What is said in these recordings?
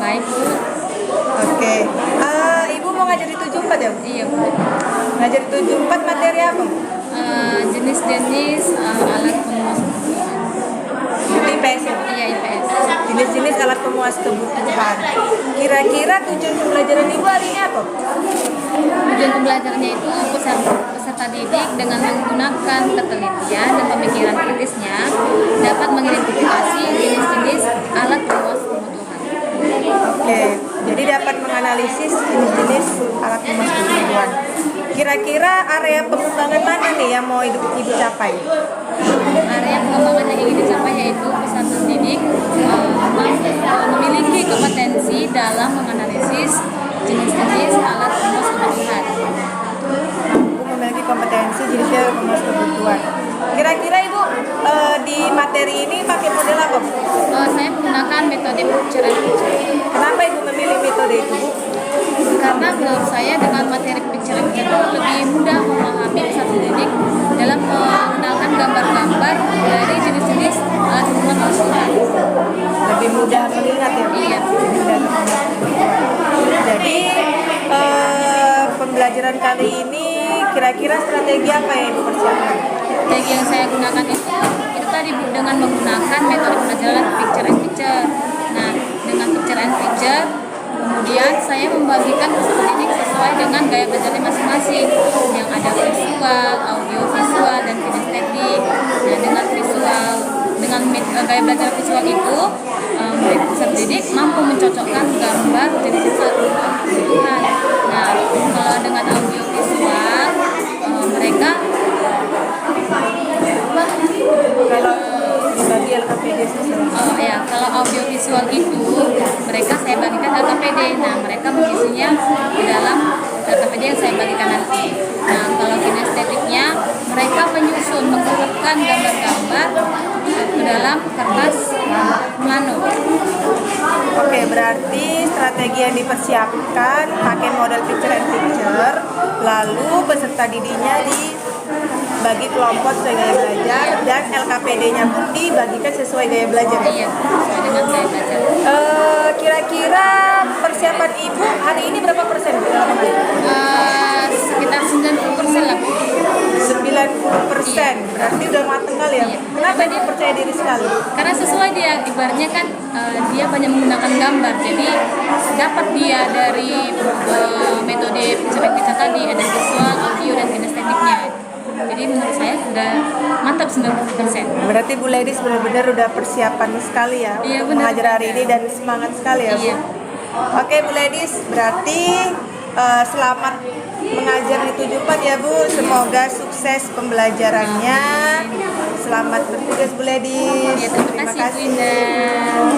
Baik, Bu. Oke. Ibu mau ngajar di 74 ya, Bu? Iya, Bu. Ngajar di 74 materi apa, Bu? Jenis-jenis alat pemuas Itu IPS ya, Bu? iya IPS. Jenis-jenis alat pemuas kebutuhan. Kira-kira tujuan pembelajaran Ibu hari ini apa? Tujuan pembelajarannya itu peserta didik dengan menggunakan ketelitian dan pemikiran kritisnya dapat mengidentifikasi jenis-jenis alat pemuas kebutuhan. Oke, jadi dapat menganalisis jenis-jenis alat pemuas kebutuhan. Kira-kira area pengembangan mana nih yang mau Ibu capai? Area pengembangan yang ingin dicapai yaitu peserta didik memiliki kompetensi dalam menganalisis jenis-jenis alat pemuas kebutuhan. Ibu memiliki kompetensi jenisnya alat pemuas kebutuhan. Kira-kira Ibu di materi ini pakai model apa, Bu? Saya menggunakan metode picture and picture. Kenapa Ibu memilih metode itu, Bu? Karena menurut saya dengan materi picture and picture itu lebih mudah memahami peserta didik dalam mengenalkan gambar-gambar dari jenis-jenis alat pemuas kebutuhan. Lebih mudah mengingat ya, Bu? Iya. Lebih mudah mengingat. Jadi pembelajaran kali ini kira-kira strategi apa yang Ibu persiapkan? Strategi yang saya gunakan itu tadi Bu, dengan menggunakan metode pembelajaran picture and picture. Nah, dengan picture and picture, kemudian saya membagikan peserta didik sesuai dengan gaya belajarnya masing-masing, yang ada visual, audio visual, dan kinestetik. Nah, dengan gaya belajar visual itu, peserta didik mampu mencocokkan gambar jenis kebutuhan. Nah, kalau dengan audio visual, mereka Kalau dibagi LKPD kalau audio visual itu mereka saya bagikan LKPD. Nah, mereka mengisinya di dalam LKPD yang saya bagikan nanti. Nah, kalau kinestetiknya mereka mengurutkan gambar-gambar ke dalam kertas plano. Oke, berarti strategi yang dipersiapkan pakai model picture and picture, lalu peserta didiknya dibagi kelompok sesuai gaya belajar, dan LKPD-nya pun dibagikan sesuai gaya belajar. Iya, sesuai dengan gaya belajar. Kira-kira persiapan Ibu hari ini berapa persen? Sekitar 90% lah, Bu. 90%, berarti udah mateng kali ya? Iya. Kenapa dia percaya diri sekali? Karena sesuai dia, ibaratnya kan dia banyak menggunakan gambar, jadi dapat dia dari metode picture tadi, ada visual, audio, dan kinestetiknya. Jadi menurut saya sudah mantap 90%. Berarti Bu Ledis benar-benar udah persiapan sekali ya, Iya, untuk benar. mengajar hari ini dan semangat sekali ya, Bu. Iya. Oke Bu Ledis, berarti selamat mengajar di 74 ya, Bu. Semoga sukses pembelajarannya. Selamat bertugas Bu Ledis. Ya, terima kasih Bu Indah.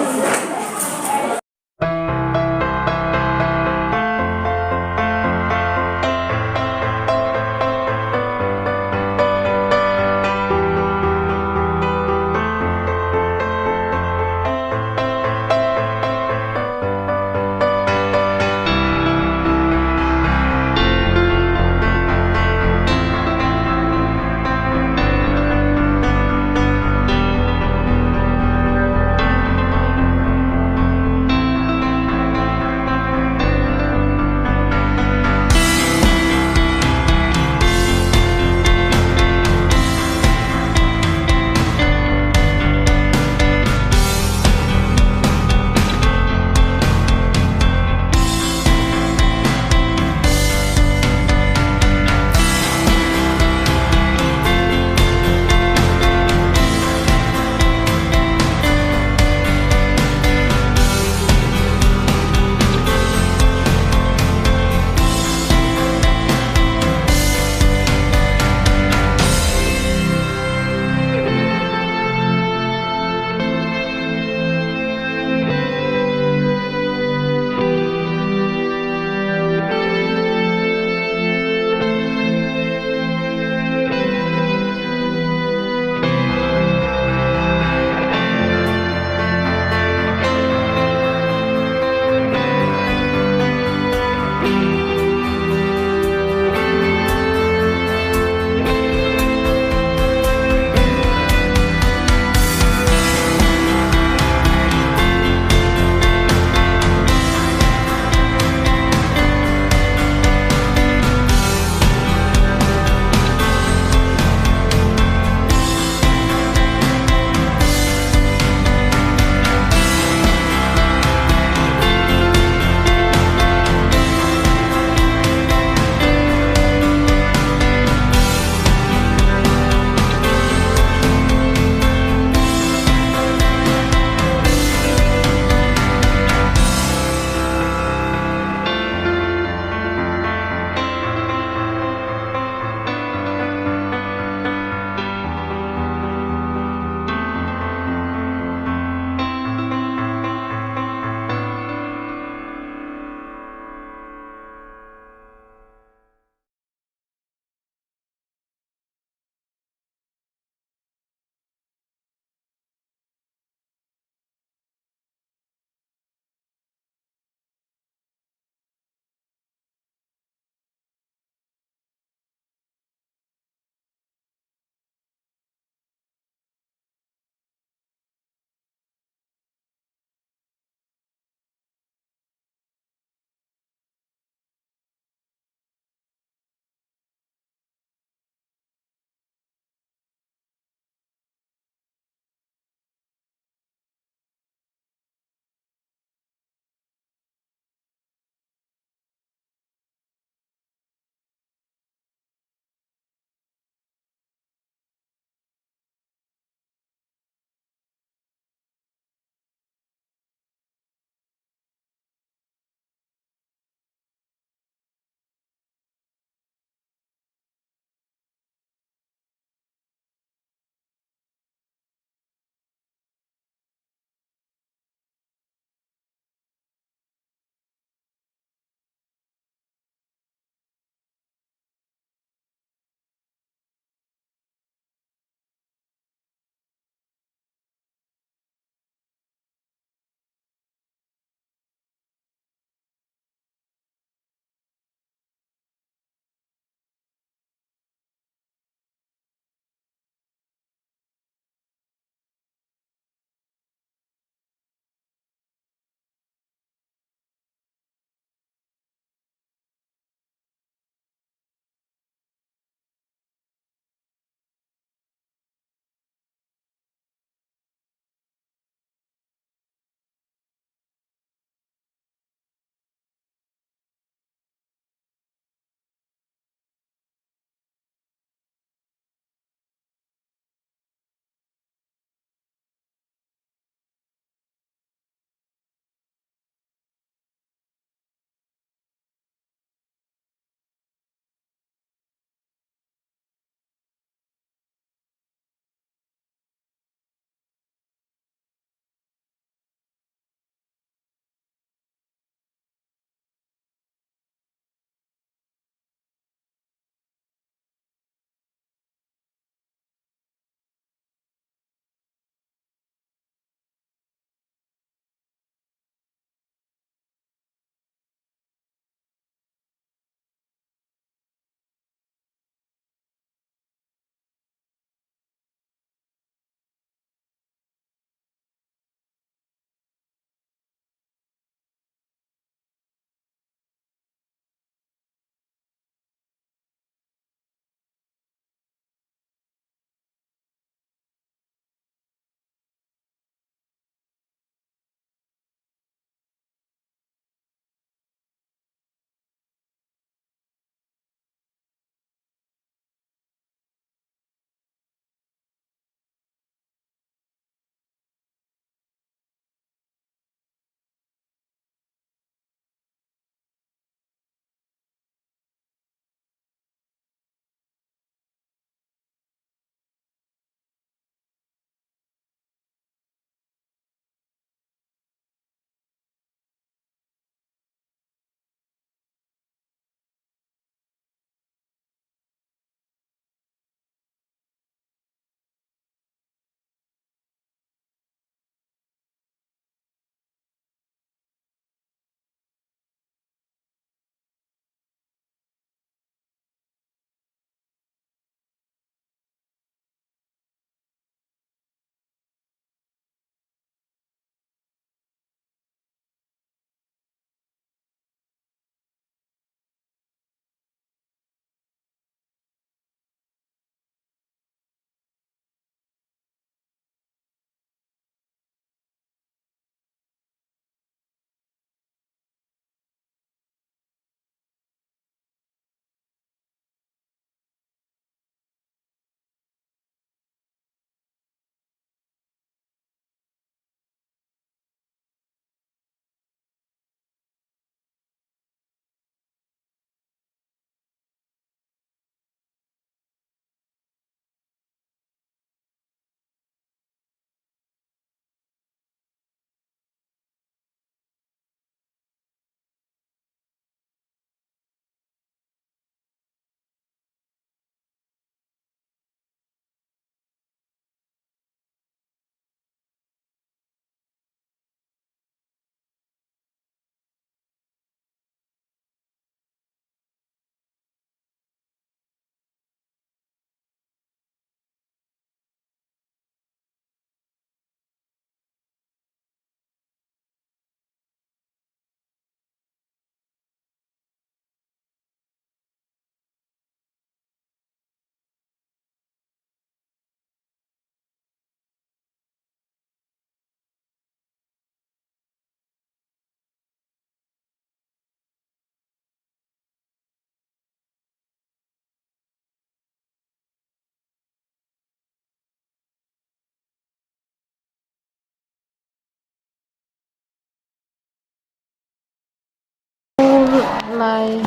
Hai.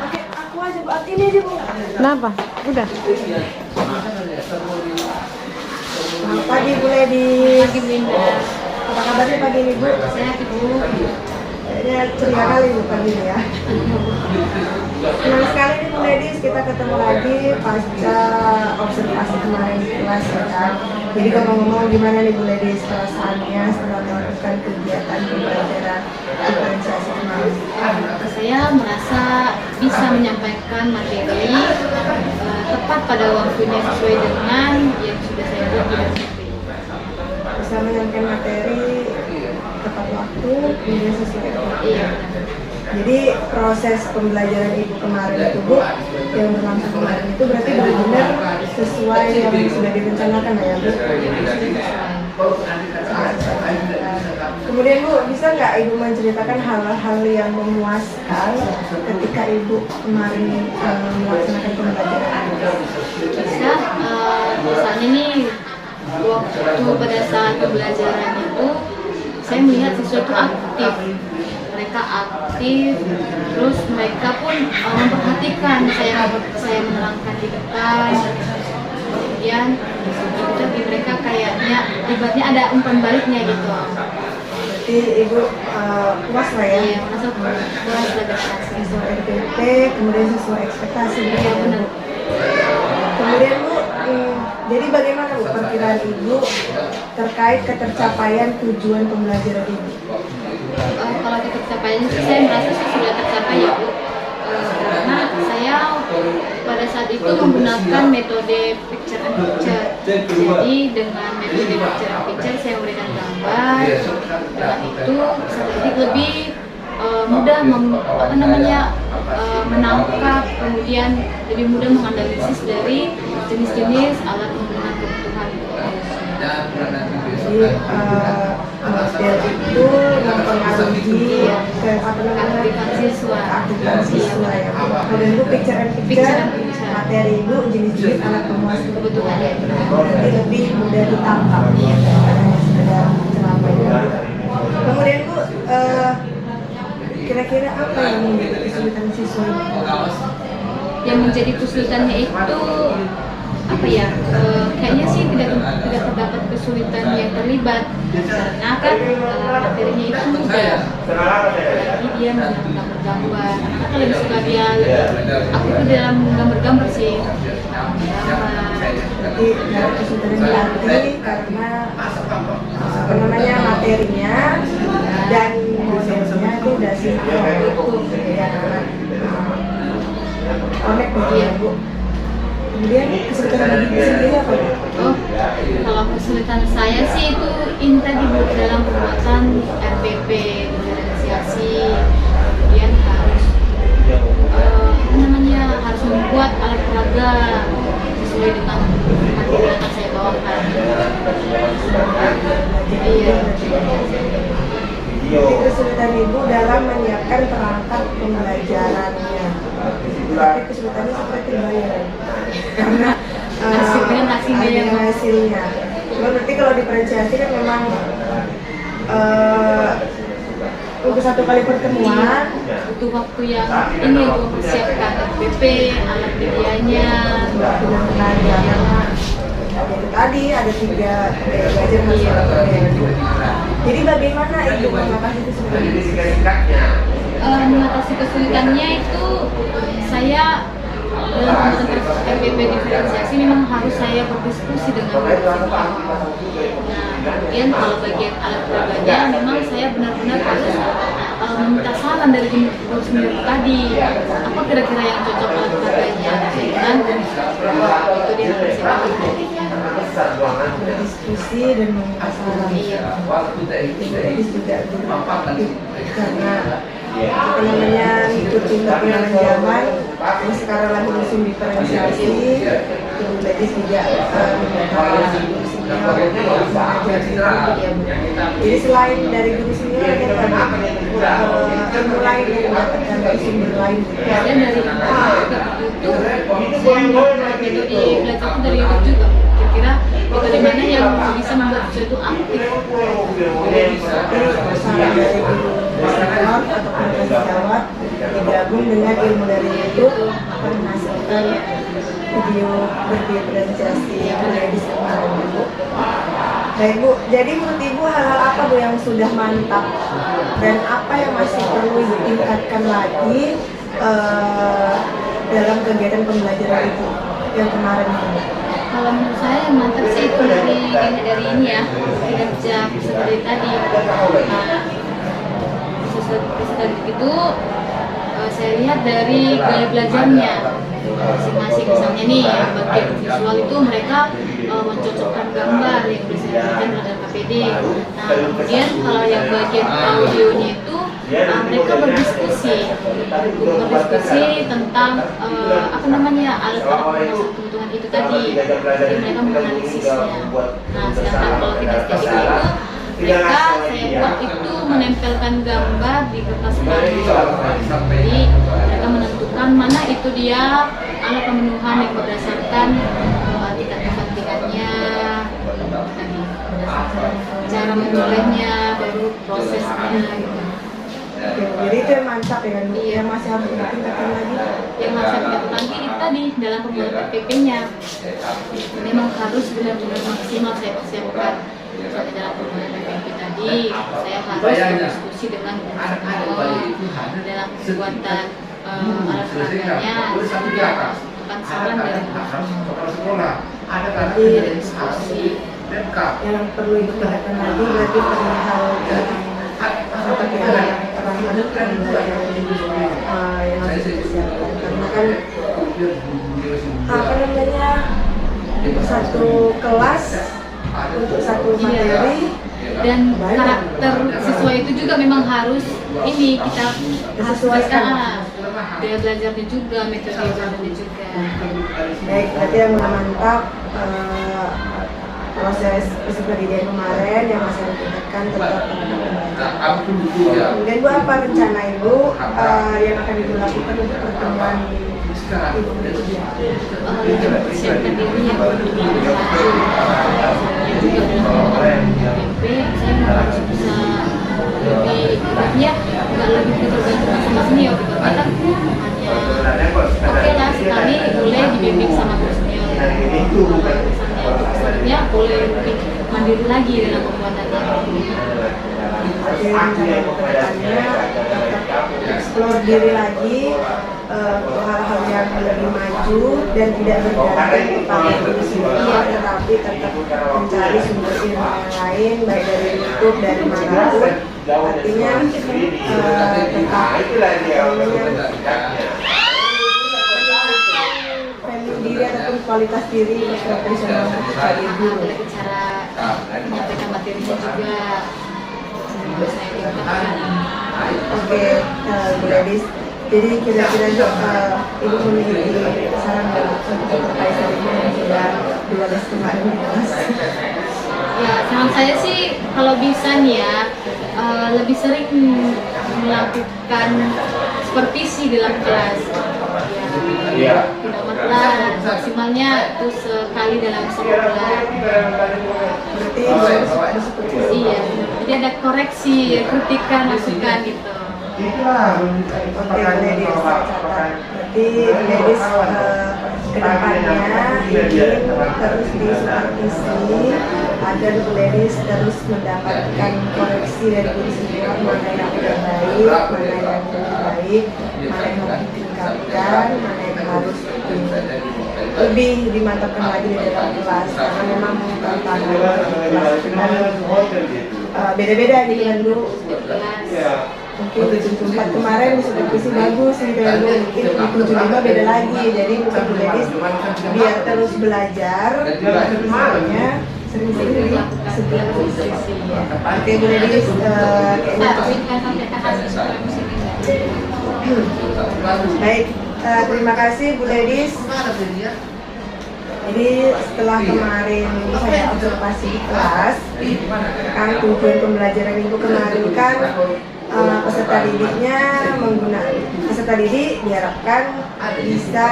Oke, aku aja Bu. Ini aja Bu. Kenapa? Udah. Selamat pagi Bu Lady. Pagi Bunda. Apa kabarnya pagi ini Bu? Sehat Ibu. Kayaknya ceria kali Bu pagi ini ya. Senang sekali nih Bu Ladies, kita ketemu lagi pasca observasi kemarin di kelas ya kan. Jadi ngomong-ngomong gimana nih Bu Ladies perasaannya setelah melakukan kegiatan pembelajaran diferensiasi kemarin? Saya merasa bisa menyampaikan materi tepat pada waktunya sesuai dengan yang sudah saya buat di SPP. Bisa menyampaikan materi tepat waktu, kemudian sesuai waktu. Iya. Jadi proses pembelajaran Ibu kemarin itu Bu, yang berlangsung kemarin itu berarti benar-benar sesuai yang sudah direncanakan ya Bu? Kemudian Bu, bisa nggak Ibu menceritakan hal-hal yang memuaskan ketika Ibu kemarin melaksanakan pembelajaran? Bisa, misalnya nih waktu pada saat pembelajaran itu saya melihat siswa itu aktif, mereka aktif, terus mereka pun memperhatikan saya menerangkan di depan, kemudian tapi mereka kayaknya ibaratnya ada umpan baliknya gitu. Jadi Ibu puas lah ya? Iya, merasa puas beradaptasi. Sesuai RPP, kemudian sesuai ekspektasi. Iya benar. Kemudian Bu, jadi bagaimana Bu perkiraan Ibu terkait ketercapaian tujuan pembelajaran Ibu? Kalau ketercapaiannya sih saya merasa sih sudah tercapai ya Bu. Karena saya pada saat itu menggunakan metode picture and picture. Jadi dengan metode picture and picture saya memberikan gambar. Dengan itu sedikit lebih mudah menangkap, kemudian lebih mudah menganalisis dari jenis-jenis alat pemenuhan kebutuhan. Jadi materi itu mempengaruhi ke apa namanya aktivitas siswa ya. Kemudian Bu picture and picture, materi Ibu jenis-jenis alat pemuas kebutuhan ya. Berarti lebih mudah ditangkap ya daripada hanya sekedar ceramah ya. Kemudian Bu, kira-kira apa yang menjadi kesulitan siswa Ibu? Yang menjadi kesulitannya itu apa ya? Kayaknya sih tidak terdapat kesulitan yang terlibat karena kan materinya itu mudah. Apalagi dia menggambar. Anak-anak kan lebih suka dia. Aku tuh dalam gambar-gambar sih. Jadi dari kesulitan berarti karena apa namanya materinya dan modelnya itu udah sinkron ya karena connect ya Bu. Kemudian kesulitan bagi Ibu sendiri apa Bu? Oh, kalau kesulitan saya sih itu ini tadi Bu, dalam pembuatan RPP diferensiasi, kemudian harus harus membuat alat peraga sesuai dengan materi yang akan saya bawakan. Iya. Jadi kesulitan Ibu dalam menyiapkan perangkat pembelajarannya. Tapi kesulitannya seperti bayar karena hasilnya. Cuma berarti kalau diferensiasi kan memang untuk satu kali pertemuan butuh waktu yang ini untuk mempersiapkan RPP, alat medianya, benar-benar karena itu tadi ada 3 gaya belajar masalah. Jadi bagaimana Ibu mengatasi kesulitan? Mengatasi kesulitannya itu saya dalam pembuatan RPP diferensiasi memang harus saya berdiskusi dengan siswa. Nah, kemudian kalau bagian alat peraganya memang saya benar-benar harus meminta saran dari guru sendiri tadi. Apa kira-kira yang cocok alat peraganya dengan itu dia berdiskusi dan meminta saran. Jadi juga karena apa namanya ngikutin perkembangan zaman yang sekarang lagi musim diferensiasi, jadi juga guru senior mengajar. Jadi selain dari guru senior ada ilmu lain yang mendapatkan dari sumber lain. dan dari YouTube saya melihat metode belajar itu dari YouTube juga. Kira-kira metode mana yang bisa membuat siswa itu aktif saran dari guru senior ataupun sejawat digabung dengan ilmu dari YouTube akan menghasilkan video berdifferensiasi yang menjadi kemarin Bu. Baik Bu, jadi menurut Ibu hal-hal apa Bu yang sudah mantap dan apa yang masih perlu ditingkatkan lagi dalam kegiatan pembelajaran Ibu yang kemarin Bu? Kalau menurut saya yang mantap sih itu dari ini ya, kinerja seperti tadi. Sesudah itu saya lihat dari gaya belajarnya masing-masing. Misalnya nih yang bagian visual itu mereka mencocokkan gambar yang sudah saya berikan pada KPD. Nah kemudian kalau yang bagian audionya itu mereka berdiskusi tentang apa namanya alat-alat kebutuhan itu tadi. Jadi mereka menganalisisnya. Nah sedangkan kalau kinestetik itu mereka saya buat itu menempelkan gambar di kertas plano. Jadi mereka menentukan mana itu dia alat pemenuhan yang berdasarkan tingkat kepentingannya, berdasarkan cara memulainya, baru prosesnya gitu. Jadi itu yang mantap ya kan Bu? Iya. Yang masih harus ditingkatkan lagi? Yang masih kita lagi itu tadi dalam pembuatan PPP-nya memang harus benar-benar maksimal saya persiapkan. Misalnya dalam pembuatan PPP tadi saya harus berdiskusi dengan dalam pembuatan alat peraganya bukan saran dari diskusi. Yang perlu ditingkatkan lagi berarti perihal seperti yang harus dipersiapkan karena kan apa namanya satu kelas untuk satu materi dan karakter siswa itu juga memang harus ini kita disesuaikan. Gaya belajarnya juga, metode belajarnya juga. Baik, berarti yang mantap proses pendidikan kemarin yang masih ditingkatkan tetap kemudian Bu apa rencana Ibu yang akan Ibu lakukan untuk pertemuan Ibu berikutnya? Lebih mempersiapkan diri yang lebih maju. Juga dalam PPP saya harus bisa lebih ikutnya nggak lebih tergantung sama senior gitu. Kita hanya oke lah sekali boleh dibimbing sama guru senior. Misalnya sebenarnya boleh lebih mandiri lagi dalam pembuatannya. Oke, rencana kedepannya tetap explore diri lagi hal-hal yang lebih maju dan tidak bergantung kepada guru senior, tetapi tetap mencari sumber ilmu yang lain baik dari YouTube dari manapun. Artinya tetap value diri ataupun kualitas diri profesional sebagai guru. Cara menyampaikan materinya juga saya tingkatkan. Oke, Bu Ledis. Jadi kira-kira Ibu memiliki saran untuk supervisor Ibu yang sudah 12 kemarin di kelas? Ya, saran saya sih kalau bisa nih ya lebih sering melakukan supervisi dalam kelas. Ya, tidak maksimalnya itu sekali dalam sebulan. Berarti harus supervisi. Iya, jadi ada koreksi, kritikan, masukan gitu. Oke, Ledis catat. Berarti Ledis kedepannya ingin terus disupervisi agar Bu Ledis terus mendapatkan koreksi dari guru senior mana yang tidak baik, mana yang lebih baik, mana yang harus ditingkatkan, mana yang harus lebih dimantapkan lagi di dalam kelas karena memang tantangan kelas kita beda-beda gitu kan Bu. Mungkin di tempat kemarin supervisi bagus gitu ya Bu, mungkin di 75 beda lagi, jadi mungkin Bu Ledis biar terus belajar semuanya sering-sering supervisi. Oke Bu Ledis, baik, terima kasih Bu Ledis. Jadi setelah kemarin saya observasi di kelas, kan tujuan pembelajaran Ibu kemarin kan peserta didik diharapkan bisa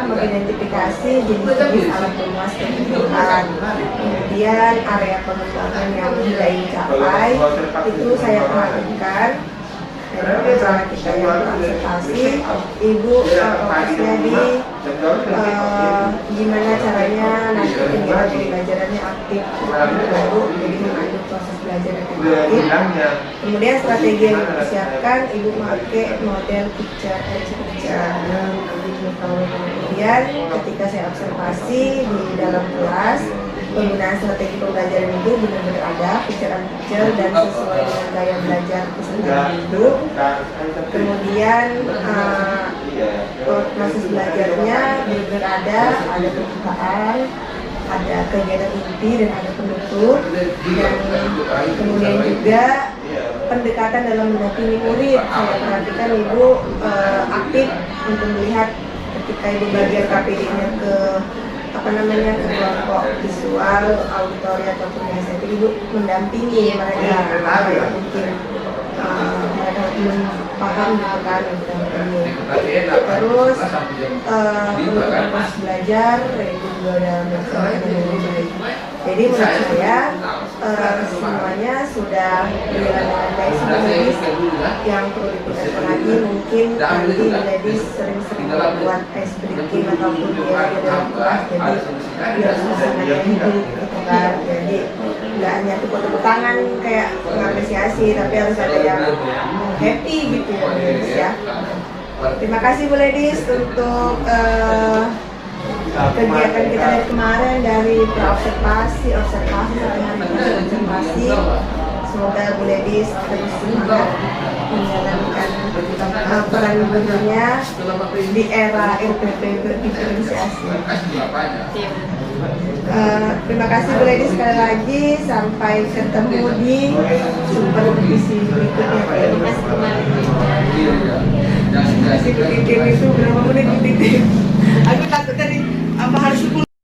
mengidentifikasi jenis-jenis alat pemuas kebutuhan. Kemudian area pengembangan yang sudah dicapai itu saya perhatikan. Dan cara kita yang observasi, ibu fokusnya di gimana caranya nanti kegiatan pembelajarannya aktif, lalu jadi mengatur proses belajar yang aktif. Kemudian strategi yang dipersiapkan, ibu pakai model picture and picture. Kemudian ketika saya observasi di dalam kelas, penggunaan strategi pembelajaran itu benar-benar ada picture dan sesuai dengan gaya belajar peserta didik. Kemudian proses belajarnya benar-benar ada pembukaan, ada kegiatan inti dan ada penutup, dan kemudian juga pendekatan dalam mendampingi murid. Saya perhatikan ibu aktif untuk melihat ketika ibu bagian KPD-nya ke kelompok visual, auditori ataupun SAT, ibu mendampingi mereka yang mungkin mereka belum paham gitu kan, terus penutupan proses belajar itu juga ada melaksanakan dengan baik. Jadi menurut saya semuanya sudah berjalan dengan baik. Sebenarnya yang perlu diperhatikan lagi mungkin nanti menjadi sering-sering membuat ice breaking ataupun dia dalam kelas, jadi biar suasananya hidup gitu kan. Jadi nggak hanya tepuk-tepuk tangan kayak mengapresiasi, tapi harus ada yang happy gitu ya. Terima kasih Bu Ledis untuk kegiatan kita dari kemarin, dari observasi observasi. Semoga Bu Ledis terus semangat menjalankan peran gubernurnya di era RPP berdiferensiasi. Terima kasih Bu Ledis sekali lagi, sampai ketemu di supervisi berikutnya. Terima kasih kemarin. Kasih Bu Titin itu berapa menit Bu Titin?